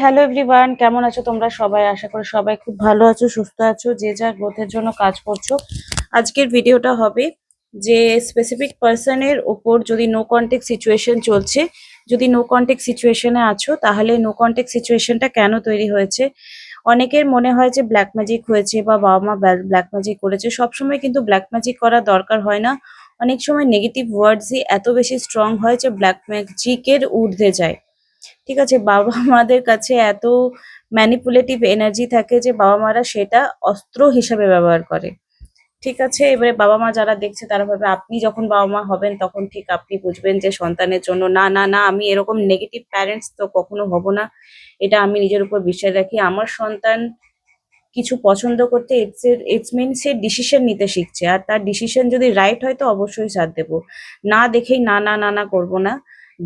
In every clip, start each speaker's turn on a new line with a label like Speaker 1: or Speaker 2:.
Speaker 1: Hello everyone, কেমন আছো তোমরা সবাই? আশা করি সবাই খুব ভালো আছো, সুস্থ আছো, যে যার গ্রোথের জন্য কাজ করছো। আজকের ভিডিওটা হবে যে স্পেসিফিক পার্সনের ওপর যদি নো কন্টেক্ট সিচুয়েশন চলছে, যদি নো কন্টেক্ট সিচুয়েশনে আছো, তাহলে নো কন্টেক্ট সিচুয়েশনটা কেন তৈরি হয়েছে। অনেকের মনে হয় যে ব্ল্যাক ম্যাজিক হয়েছে বা বাবা মা ব্ল্যাক ম্যাজিক করেছে। সবসময় কিন্তু ব্ল্যাক ম্যাজিক করার দরকার হয় না। অনেক সময় নেগেটিভ ওয়ার্ডসই এত বেশি স্ট্রং হয় যে ব্ল্যাক ম্যাজিকের ঊর্ধ্বে যায়। ঠিক আছে, বাবা মাদের কাছে এত ম্যানিপুলেটিভ এনার্জি থাকে যে বাবা মারা সেটা অস্ত্র হিসাবে ব্যবহার করে। ঠিক আছে, এবারে বাবা মা যারা দেখছে তারা ভাবে আপনি যখন বাবা মা হবেন তখন ঠিক আপনি বুঝবেন যে সন্তানের জন্য না না না, আমি এরকম নেগেটিভ প্যারেন্টস তো কখনো হব না। এটা আমি নিজের উপর বিশ্বাস রাখি। আমার সন্তান কিছু পছন্দ করতে ইটস মিন সে ডিসিশন নিতে শিখছে, আর তার ডিসিশন যদি রাইট হয় তো অবশ্যই সাথ দেবো। না দেখেই না না না না করবো না।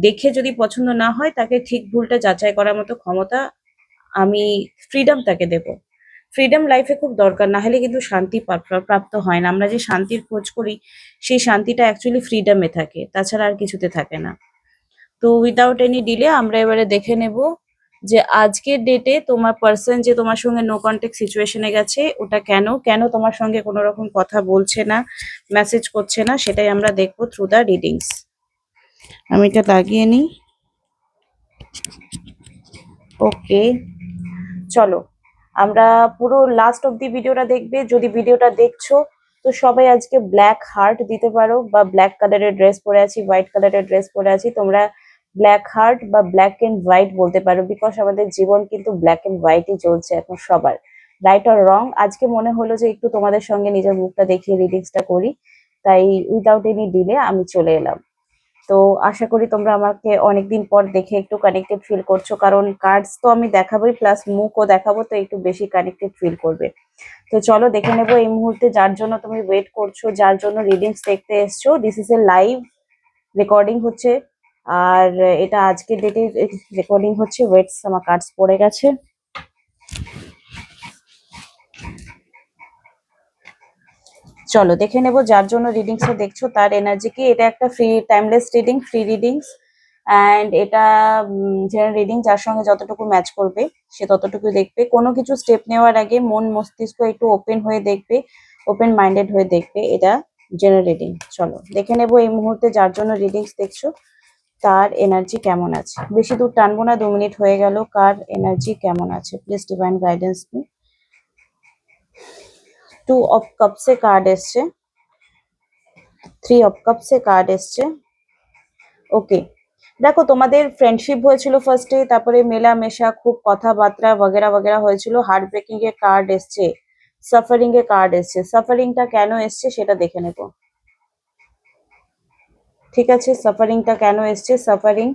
Speaker 1: দেখে যদি পছন্দ না হয় তাকে ঠিক ভুলটা যাচাই করার মতো ক্ষমতা আমি, ফ্রিডম তাকে দেব। ফ্রিডম লাইফে খুব দরকার, না হলে কিন্তু শান্তি প্রাপ্ত হয় না। আমরা যে শান্তির খোঁজ করি সেই শান্তিটা অ্যাকচুয়ালি ফ্রিডমে থাকে, তাছাড়া আর কিছুতে থাকে না। তো উইদাউট এনি ডিলে আমরা এবারে দেখে নেব যে আজকের ডেটে তোমার পার্সন যে তোমার সঙ্গে নো কন্ট্যাক্ট সিচুয়েশনে গেছে ওটা কেন কেন তোমার সঙ্গে কোনো রকম কথা বলছে না, মেসেজ করছে না, সেটাই আমরা দেখবো থ্রু দ্য রিডিংস। আমি এটা লাগিয়ে নিই। ওকে, চলো আমরা পুরো লাস্ট অব্দি ভিডিওটা দেখবে। যদি ভিডিওটা দেখছো তো সবাই আজকে ব্ল্যাক হার্ট দিতে পারো, বা ব্ল্যাক কালারের ড্রেস পরে আছি, হোয়াইট কালারের ড্রেস পরে আছি, তোমরা ব্ল্যাক হার্ট বা ব্ল্যাক এন্ড হোয়াইট বলতে পারো। বিকজ আমাদের জীবন কিন্তু ব্ল্যাক এন্ড হোয়াইটই চলছে এখন সবার, রাইট অর রং। আজকে মনে হলো যে একটু তোমাদের সঙ্গে নিজের মুখটা দেখিয়ে রিডিংসটা করি, তাই উইদাউট এনি ডিলে আমি চলে এলাম। তো আশা করি তোমরা আমাকে অনেকদিন পর দেখে একটু কানেক্টেড ফিল করছো, কারণ কার্ডস তো আমি দেখাবোই প্লাস মুখও দেখাবো, তো একটু বেশি কানেক্টেড ফিল করবে। তো চলো দেখে নেবো এই মুহূর্তে যার জন্য তুমি ওয়েট করছো, যার জন্য রিডিংস দেখতে এসছো। This is a live recording হচ্ছে, আর এটা আজকের ডেটে রেকর্ডিং হচ্ছে। ওয়েটস, আমার কার্ডস পড়ে গেছে। চলো দেখে নেবো যার জন্য রিডিংসটা দেখছো তার এনার্জি কি। এটা একটা free timeless reading, free readings, and এটা জেনারেল রিডিং। যার সঙ্গে যতটুকু ম্যাচ করবে সে ততটুকু দেখবে। কোনো কিছু স্টেপ নেওয়ার আগে মন মস্তিষ্ক একটু ওপেন হয়ে দেখবে, ওপেন মাইন্ডেড হয়ে দেখবে। এটা জেনারেল রিডিং। চলো দেখে নেবো এই মুহূর্তে যার জন্য রিডিংস দেখছো তার এনার্জি কেমন আছে। বেশি দূর টানবো না, 2 মিনিট হয়ে গেল। কার এনার্জি কেমন আছে, please divine guidance me. 2 of Kapse card এসছে, 3 অফ কাপসে কার্ড এসছে। ওকে, দেখো তোমাদের ফ্রেন্ডশিপ হয়েছিল ফার্স্টে, তারপরে মেলামেশা, খুব কথাবার্তা বগেরা বগেরা হয়েছিল। হার্ট ব্রেকিং এর কার্ড এসছে, সাফারিং এর কার্ড এসছে। সাফারিংটা কেন এসছে সেটা দেখে নেব। ঠিক আছে, সাফারিংটা কেন এসছে। সাফারিং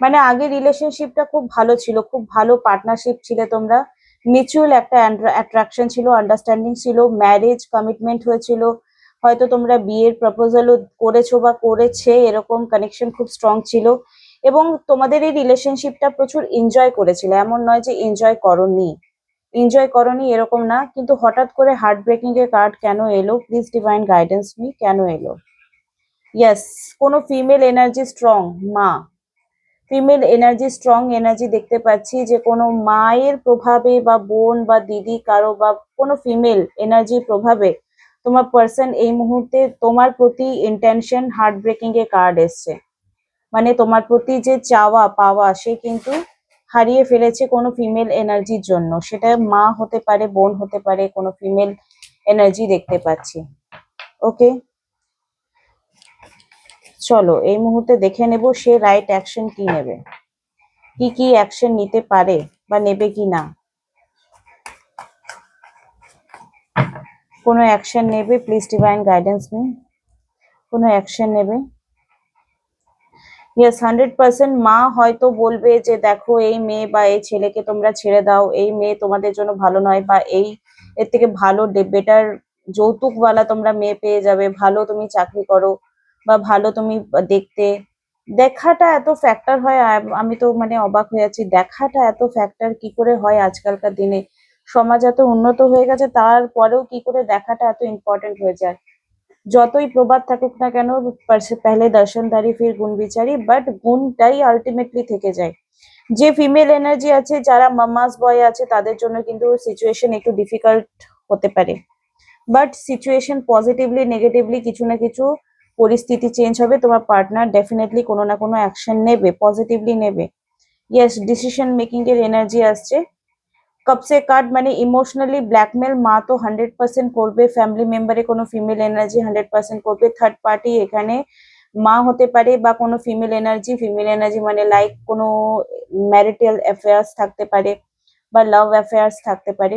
Speaker 1: মানে আগে রিলেশনশিপটা খুব ভালো ছিল, খুব ভালো পার্টনারশিপ ছিল তোমরা, মিউচুয়াল একটা অ্যাট্রাকশন ছিল, আন্ডারস্ট্যান্ডিং ছিল, ম্যারেজ কমিটমেন্ট হয়েছিল, হয়তো তোমরা বিয়ের প্রপোজালও করেছো বা করেছে, এরকম কানেকশন খুব স্ট্রং ছিল। এবং তোমাদের এই রিলেশনশিপটা প্রচুর এনজয় করেছিল, এমন নয় যে এনজয় করনি, এনজয় করনি এরকম না। কিন্তু হঠাৎ করে হার্ট ব্রেকিং এর কার্ড কেন এলো, প্লিজ ডিভাইন গাইডেন্স মি, কেন এলো। ইয়েস, কোনো ফিমেল এনার্জি স্ট্রং, মা, ফিমেল এনার্জি স্ট্রং এনার্জি দেখতে পাচ্ছি, যে কোনো মায়ের প্রভাবে বা বোন বা দিদি কারো বা কোনো ফিমেল এনার্জির প্রভাবে তোমার পার্সন এই মুহূর্তে তোমার প্রতি ইন্টেনশন, হার্ট ব্রেকিং এর কার্ড এসছে। মানে তোমার প্রতি যে চাওয়া পাওয়া সে কিন্তু হারিয়ে ফেলেছে কোনো ফিমেল এনার্জির জন্য। সেটা মা হতে পারে, বোন হতে পারে, কোনো ফিমেল এনার্জি দেখতে পাচ্ছি। ওকে, চলো এই মুহূর্তে দেখে নেব সে রাইট অ্যাকশন কি নেবে, কি কি অ্যাকশন নিতে পারে বা নেবে কি না। কোনো অ্যাকশন নেবে, প্লিজ ডিভাইন গাইডেন্স মি, কোনো অ্যাকশন নেবে। ইয়েস, 100% মা হয়তো বলবে যে দেখো এই মেয়ে বা এই ছেলেকে তোমরা ছেড়ে দাও, এই মেয়ে তোমাদের জন্য ভালো নয়, বা এই এর থেকে ভালো বেটার যৌতুকওয়ালা তোমরা মেয়ে পেয়ে যাবে, ভালো তুমি চাকরি করো বা ভালো তুমি দেখতে। দেখাটা এত ফ্যাক্টর হয়, আমি তো মানে অবাক হয়ে যাচ্ছি, দেখাটা এত ফ্যাক্টর কি করে হয় আজকালকার দিনে। সমাজ এত উন্নত হয়ে গেছে তারপরেও কি করে দেখাটা এত ইম্পর্টেন্ট হয়ে যায়। যতই প্রবাদ থাকুক না কেন, পেহলে দর্শনদারি ফির গুণ বিচারি, বাট গুণটাই আলটিমেটলি থেকে যায়। যে ফিমেল এনার্জি আছে, যারা মামাস বয় আছে, তাদের জন্য কিন্তু সিচুয়েশন একটু ডিফিকাল্ট হতে পারে, বাট সিচুয়েশন পজিটিভলি নেগেটিভলি কিছু না কিছু পরিস্থিতি চেঞ্জ হবে। তোমার পার্টনার ডেফিনেটলি কোনো না কোনো অ্যাকশন নেবে, পজিটিভলি নেবে। ইয়েস, ডিসিশন মেকিং এর এনার্জি আসছে। কাপসে কার্ড মানে ইমোশনালি ব্ল্যাকমেল মা তো 100% করবে, ফ্যামিলি মেম্বারে কোনো ফিমেল এনার্জি 100% করবে, থার্ড পার্টি এখানে মা হতে পারে বা কোনো ফিমেল এনার্জি মানে লাইক কোনো ম্যারিটাল অ্যাফেয়ার্স থাকতে পারে বা লাভ অ্যাফেয়ার্স থাকতে পারে,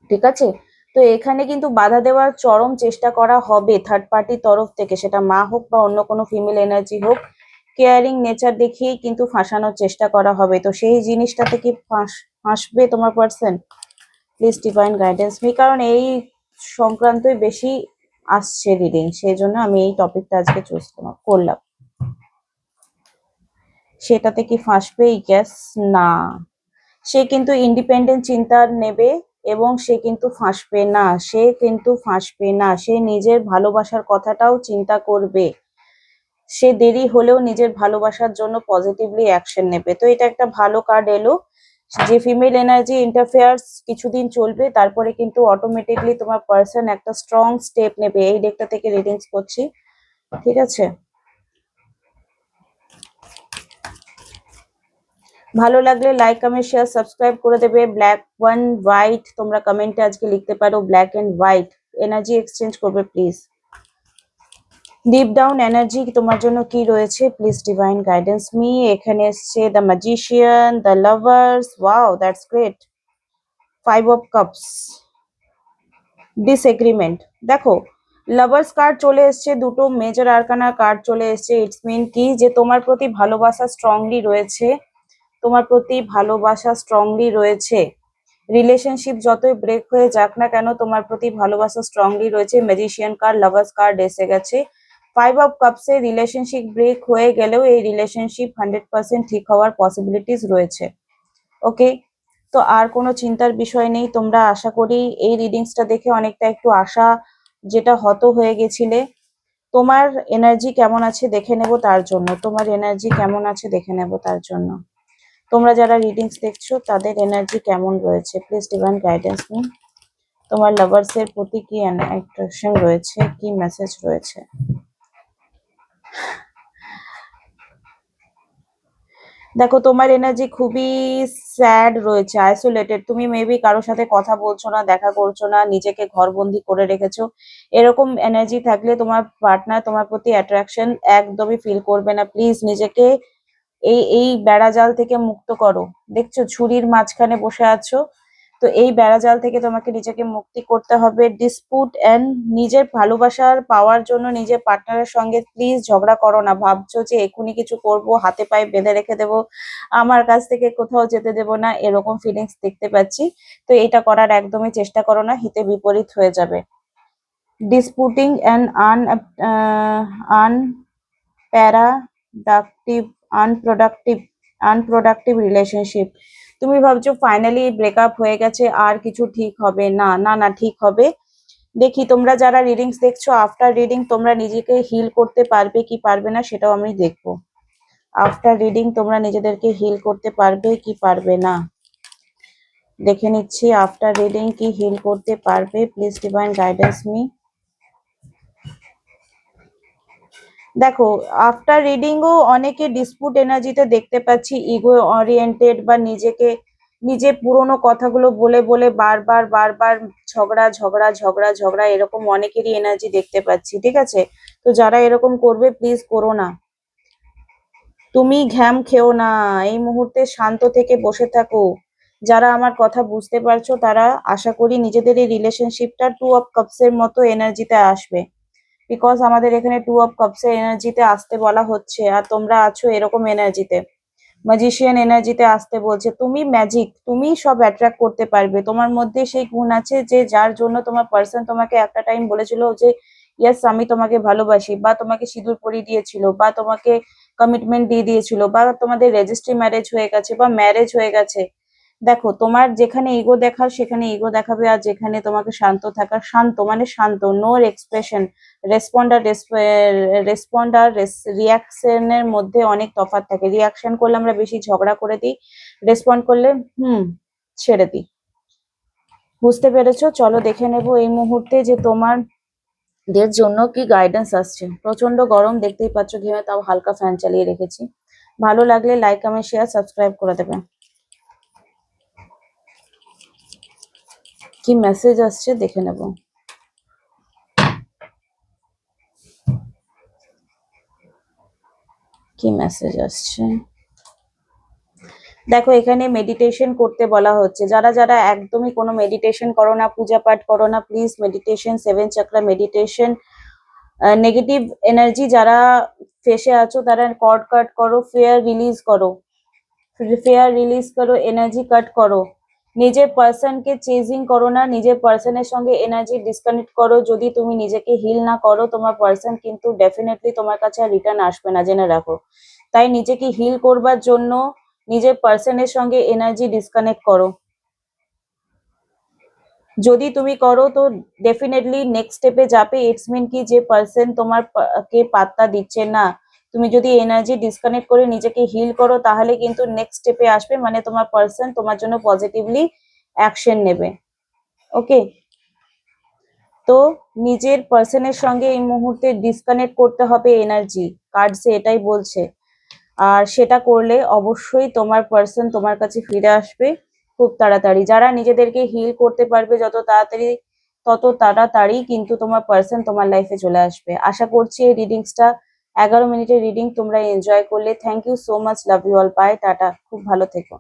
Speaker 1: ঠিক আছে। তো এখানে কিন্তু বাধা দেওয়ার চরম চেষ্টা করা হবে থার্ড পার্টির তরফ থেকে, সেটা মা হোক বা অন্য কোনো ফিমেল এনার্জি হোক, কেয়ারিং নেচার দেখিয়েই কিন্তু ফাঁসানোর চেষ্টা করা হবে। তো সেই জিনিসটা থেকে ফাঁসবে তোমার person? Please divine guidance me, কারণ এই সংক্রান্তই বেশি আসছে রিডিং, সেই জন্য আমি এই টপিকটা আজকে চুজ করলাম। সেটাতে কি ফাঁসবে? গ্যাস না, সে কিন্তু ইন্ডিপেন্ডেন্ট চিন্তা নেবে এবং সে কিন্তু ফাঁসবে না, সে নিজের ভালোবাসার কথাটাও চিন্তা করবে, সে দেরি হলেও নিজের ভালোবাসার জন্য পজিটিভলি অ্যাকশন নেবে। তো এটা একটা ভালো কার্ড এলো, যে ফিমেল এনার্জি ইন্টারফেয়ার্স কিছুদিন চলবে, তারপরে কিন্তু অটোমেটিকলি তোমার পার্সন একটা স্ট্রং স্টেপ নেবে। এই ডেকটা থেকে রিডিংস করছি, ঠিক আছে। ভালো লাগলে লাইক কমেন্ট শেয়ার সাবস্ক্রাইব করে দেবে। ব্ল্যাক ওয়ান হোয়াইট তোমরা কমেন্টে আজকে লিখতে পারো, black and white energy exchange করবে প্লিজ। ডিপ ডাউন এনার্জি তোমার জন্য কি রয়েছে? Please divine guidance me. এখানে এসছে the magician, the lovers, wow that's great, 5 of Cups, disagreement. দেখো লাভার্স কার্ড চলে এসছে, দুটো মেজর আরকানা কার্ড চলে এসছে। ইটস মিন কি, যে তোমার প্রতি ভালোবাসা স্ট্রংলি রয়েছে, তোমার প্রতি ভালোবাসা স্ট্রংলি রয়েছে। রিলেশনশিপ যতই ব্রেক হয়ে যাক না কেন, তোমার প্রতি ভালোবাসা স্ট্রংলি রয়েছে। ম্যাজিশিয়ান কার্ড, লাভার্স কার্ড এসে গেছে। 5 of Cups এ রিলেশনশিপ ব্রেক হয়ে গেলেও এই রিলেশনশিপ 100% ঠিক হওয়ার পসিবিলিটিস রয়েছে। ওকে, তো আর কোনো চিন্তার বিষয় নেই। তোমরা আশা করি এই রিডিংসটা দেখে অনেকটা একটু আশা যেটা হত হয়ে গেছিলে, তোমার এনার্জি কেমন আছে দেখে নেব তার জন্য, তোমার এনার্জি কেমন আছে দেখে নেব তার জন্য। তোমরা যারা রিডিংস দেখছো তাদের এনার্জি কেমন রয়েছে? প্লিজ ডিভাইন গাইডেন্স নিন। তোমার লাভার্স এর প্রতি কি অ্যাট্রাকশন রয়েছে, কি মেসেজ রয়েছে? দেখো তোমার এনার্জি খুবই স্যাড রয়েছে, আইসোলেটেড। তুমি মেবি কারোর সাথে কথা বলছো না, দেখা করছো না, নিজেকে ঘরবন্দি করে রেখেছো। এরকম এনার্জি থাকলে তোমার পার্টনার তোমার প্রতি অ্যাট্রাকশন একদমই ফিল করবে না। প্লিজ নিজেকে এই বেড়াজাল থেকে মুক্ত করো। দেখছো ছুরির মাঝখানে বসে আছো, তো এই বেড়াজাল থেকে তোমাকে নিজেকে মুক্তি করতে হবে। ডিসপুট এন্ড নিজের ভালোবাসার পাওয়ার জন্য নিজের পার্টনারের সঙ্গে প্লিজ ঝগড়া করো না। ভাবছো যে এখনই কিছু করব, হাতে পায়ে বেঁধে রেখে দেবো, আমার কাছ থেকে কোথাও যেতে দেবো না, এরকম ফিলিংস দেখতে পাচ্ছি। তো এটা করার একদমই চেষ্টা করো না, হিতে বিপরীত হয়ে যাবে। ডিসপুটিং অ্যান্ড আনপ্যারাডাক্টিভ আনপ্রোডাক্টিভ আনপ্রোডাক্টিভ রিলেশনশিপ। তুমি ভাবছো ফাইনালি ব্রেকআপ হয়ে গেছে, আর কিছু ঠিক হবে না, না না ঠিক হবে। দেখি তোমরা যারা রিডিংস দেখছো, আফটার রিডিং তোমরা নিজেকে হিল করতে পারবে কি পারবে না সেটাও আমি দেখবো। আফটার রিডিং তোমরা নিজেদেরকে হিল করতে পারবে কি পারবে না দেখে নিচ্ছি। আফটার রিডিং কি হিল করতে পারবে? Please divine guidance me. দেখো আফটার রিডিংও অনেকে ডিসপুট এনার্জিতে দেখতে পাচ্ছি, ইগো ওরিয়েন্টেড বা নিজে পুরোনো কথাগুলো বলে বলে বারবার বারবার ঝগড়া ঝগড়া ঝগড়া ঝগড়া, এরকম অনেকেরই এনার্জি দেখতে পাচ্ছি, ঠিক আছে। তো যারা এরকম করবে প্লিজ করো না, তুমি ঘ্যাম খেও না, এই মুহূর্তে শান্ত থেকে বসে থাকো। যারা আমার কথা বুঝতে পারছো তারা আশা করি নিজেদের এই রিলেশনশিপটা 2 of Cups এর মতো এনার্জিতে আসবে, বিকজ আমাদের এখানে 2 of Cups এর এনার্জিতে আসতে বলা হচ্ছে, আর তোমরা আছো এরকম এনার্জিতে। ম্যাজিশিয়ান এনার্জিতে আসতে বলছে। তুমি ম্যাজিক, তুমি সব অ্যাট্রাক্ট করতে পারবে, তোমার মধ্যে সেই গুণ আছে যে যার জন্য তোমার পার্সন তোমাকে একটা টাইম বলেছিল যে ইয়েস আমি তোমাকে ভালোবাসি, বা তোমাকে সিঁদুর পরিয়ে দিয়েছিল, বা তোমাকে কমিটমেন্ট দিয়ে দিয়েছিল, বা তোমাদের রেজিস্ট্রি ম্যারেজ হয়ে গেছে বা ম্যারেজ হয়ে গেছে। দেখো তোমার যেখানে ইগো দেখার সেখানে ইগো দেখাবে, আর যেখানে তোমাকে শান্ত থাকার, শান্ত মানে শান্ত, নো এক্সপ্রেশন, রেসপন্ড আর রিয়াকশনের মধ্যে অনেক তফাৎ থাকে। রিয়াকশন করলে আমরা বেশি ঝগড়া করে দিই, রেসপন্ড করলে ছেড়ে দিই। বুঝতে পেরেছো? চলো দেখে নেবো এই মুহূর্তে যে তোমাদের জন্য কি গাইডেন্স আসছে। প্রচন্ড গরম, দেখতেই পাচ্ছ ঘেমে, তাও হালকা ফ্যান চালিয়ে রেখেছি। ভালো লাগলে লাইক, কমেন্ট, শেয়ার, সাবস্ক্রাইব করে দেবে। কি মেসেজ আসছে দেখে নেব। কি মেসেজ আসছে দেখো, এখানে মেডিটেশন করতে বলা হচ্ছে। যারা যারা একদমই কোনো মেডিটেশন করো না, পূজা পাঠ করো না, please meditation, 7 চাকরা meditation. Negative energy যারা ফেসে আছো তারা কর্ড কাট করো, ফেয়ার রিলিজ করো, এনার্জি কাট করো। নিজের পার্সনকে চেজিং করো না, নিজের পার্সনের সঙ্গে এনার্জি ডিসকানেক্ট করো। যদি তুমি নিজেকে হিল না করো, তোমার পার্সন কিন্তু ডেফিনেটলি তোমার কাছে আর রিটার্ন আসবে না, জেনে রাখো। তাই নিজেকে হিল করবার জন্য নিজের পার্সনের সঙ্গে এনার্জি ডিসকানেক্ট করো। যদি তুমি করো তো ডেফিনেটলি নেক্সট স্টেপে যাবে। ইটস মিন কি, যে পার্সন তোমার কে পাত্তা দিচ্ছে না, তুমি যদি এনার্জি ডিসকানেক্ট করে নিজেকে হিল করো, তাহলে কিন্তু নেক্সট স্টেপে আসবে, মানে তোমার পার্সন তোমার জন্য পজিটিভলি অ্যাকশন নেবে। ওকে, তো নিজের পার্সনের সঙ্গে এই মুহূর্তে ডিসকানেক্ট করতে হবে এনার্জি, কার্ডসে এটাই বলছে। আর সেটা করলে অবশ্যই তোমার পার্সন তোমার কাছে ফিরে আসবে খুব তাড়াতাড়ি। যারা নিজেদেরকে হিল করতে পারবে যত তাড়াতাড়ি, তত তাড়াতাড়ি কিন্তু তোমার পার্সন তোমার লাইফে চলে আসবে। আশা করছি এই রিডিংসটা 11 মিনিটের রিডিং তোমরা এনজয় করলে। Thank you so much, love you all, bye, tata, খুব ভালো থেকো।